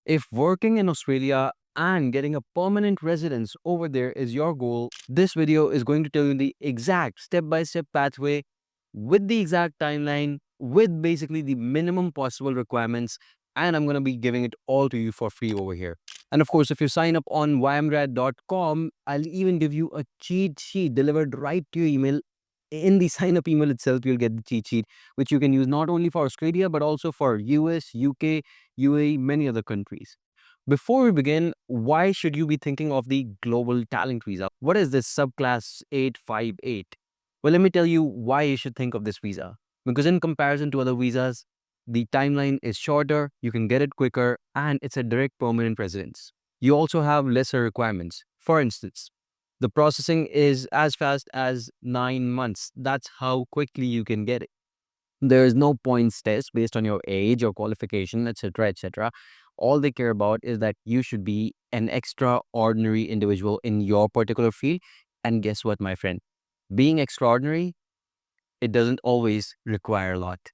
If working in Australia and getting a permanent residence over there is your goal, this video is going to tell you the exact step-by-step pathway with the exact timeline, with basically the minimum possible requirements, and I'm going to be giving it all to you for free over here. And of course, if you sign up on YMGrad.com, I'll even give you a cheat sheet delivered right to your email. In the sign up email itself, you'll get the cheat sheet, which you can use not only for Australia, but also for US, UK, UAE, many other countries. Before we begin, why should you be thinking of the Global Talent Visa? What is this subclass 858? Well, let me tell you why you should think of this visa. Because in comparison to other visas, the timeline is shorter, you can get it quicker, and it's a direct permanent residence. You also have lesser requirements. For instance, the processing is as fast as 9 months. That's how quickly you can get it. There is no points test based on your age or qualification, etc., etc. All they care about is that you should be an extraordinary individual in your particular field. And guess what, my friend? Being extraordinary, it doesn't always require a lot.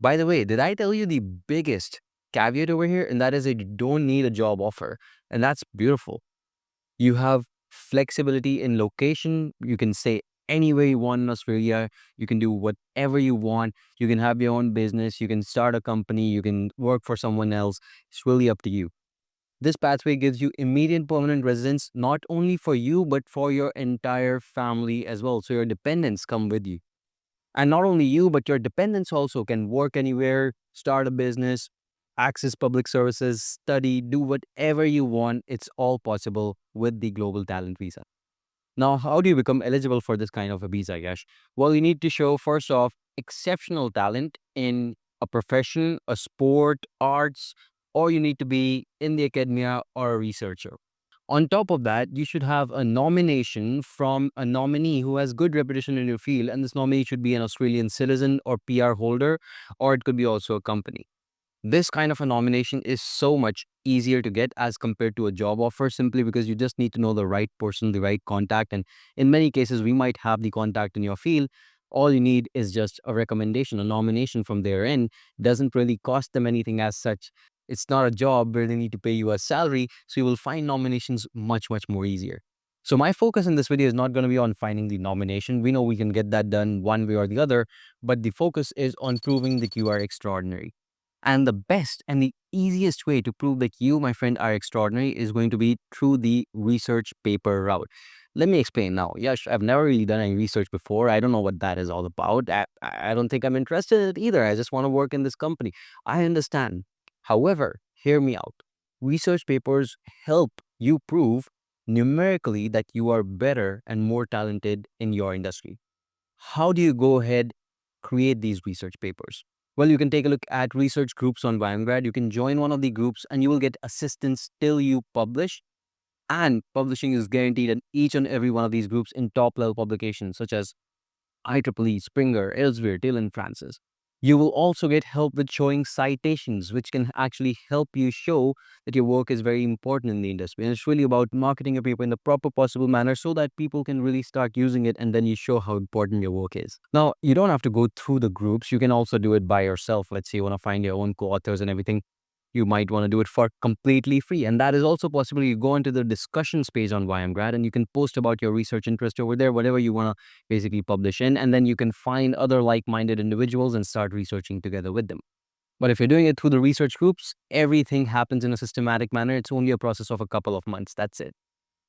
By the way, did I tell you the biggest caveat over here? And that is that you don't need a job offer. And that's beautiful. You have flexibility in location. You can stay anywhere you want in Australia. You can do whatever you want. You can have your own business. You can start a company. You can work for someone else. It's really up to you. This pathway gives you immediate permanent residence, not only for you, but for your entire family as well. So your dependents come with you. And not only you, but your dependents also can work anywhere, start a business, access public services, study, do whatever you want. It's all possible with the Global Talent Visa. Now, how do you become eligible for this kind of a visa, Yash? Well, you need to show, first off, exceptional talent in a profession, a sport, arts, or you need to be in the academia or a researcher. On top of that, you should have a nomination from a nominee who has good reputation in your field, and this nominee should be an Australian citizen or PR holder, or it could be also a company. This kind of a nomination is so much easier to get as compared to a job offer, simply because you just need to know the right person, the right contact. And in many cases, we might have the contact in your field. All you need is just a recommendation, a nomination from their end. Doesn't really cost them anything as such. It's not a job where they need to pay you a salary. So you will find nominations much, much more easier. So my focus in this video is not going to be on finding the nomination. We know we can get that done one way or the other, but the focus is on proving that you are extraordinary. And the best and the easiest way to prove that you, my friend, are extraordinary is going to be through the research paper route. Let me explain now. Yash, I've never really done any research before. I don't know what that is all about. I don't think I'm interested in it either. I just want to work in this company. I understand. However, hear me out. Research papers help you prove numerically that you are better and more talented in your industry. How do you go ahead, create these research papers? Well, you can take a look at research groups on YMGrad. You can join one of the groups and you will get assistance till you publish. And publishing is guaranteed in each and every one of these groups in top level publications such as IEEE, Springer, Elsevier, Till and Francis. You will also get help with showing citations, which can actually help you show that your work is very important in the industry. And it's really about marketing your paper in the proper possible manner so that people can really start using it, and then you show how important your work is. Now, you don't have to go through the groups. You can also do it by yourself. Let's say you want to find your own co-authors and everything. You might want to do it for completely free. And that is also possible. You go into the discussions page on YMGrad and you can post about your research interest over there, whatever you want to basically publish in. And then you can find other like-minded individuals and start researching together with them. But if you're doing it through the research groups, everything happens in a systematic manner. It's only a process of a couple of months. That's it.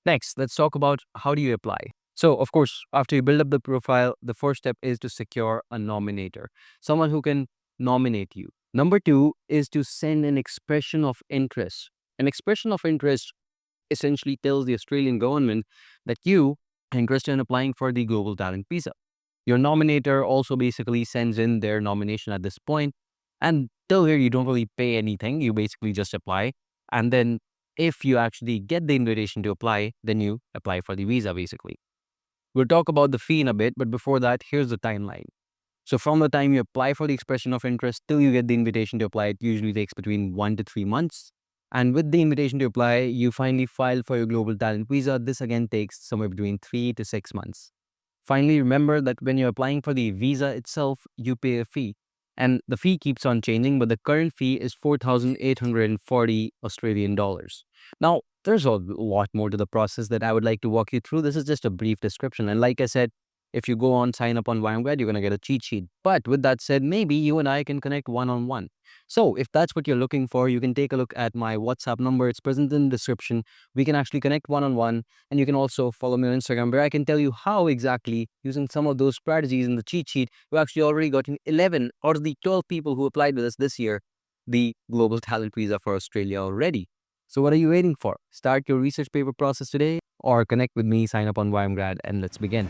Next, let's talk about how do you apply. So, of course, after you build up the profile, the first step is to secure a nominator, someone who can nominate you. Number two is to send an expression of interest. An expression of interest essentially tells the Australian government that you are interested in applying for the Global Talent Visa. Your nominator also basically sends in their nomination at this point, and till here you don't really pay anything. You basically just apply, and then if you actually get the invitation to apply, then you apply for the visa basically. We'll talk about the fee in a bit, but before that, here's the timeline. So from the time you apply for the expression of interest till you get the invitation to apply, it usually takes between 1 to 3 months. And with the invitation to apply, you finally file for your Global Talent Visa. This again takes somewhere between 3 to 6 months. Finally, remember that when you're applying for the visa itself, you pay a fee. And the fee keeps on changing, but the current fee is 4,840 Australian dollars. Now, there's a lot more to the process that I would like to walk you through. This is just a brief description. And like I said, if you go on, sign up on YMGrad, you're going to get a cheat sheet. But with that said, maybe you and I can connect one-on-one. So if that's what you're looking for, you can take a look at my WhatsApp number. It's present in the description. We can actually connect one-on-one. And you can also follow me on Instagram, where I can tell you how exactly, using some of those strategies in the cheat sheet, you actually already gotten 11 out of the 12 people who applied with us this year the Global Talent Visa for Australia already. So what are you waiting for? Start your research paper process today or connect with me, sign up on YMGrad, and let's begin.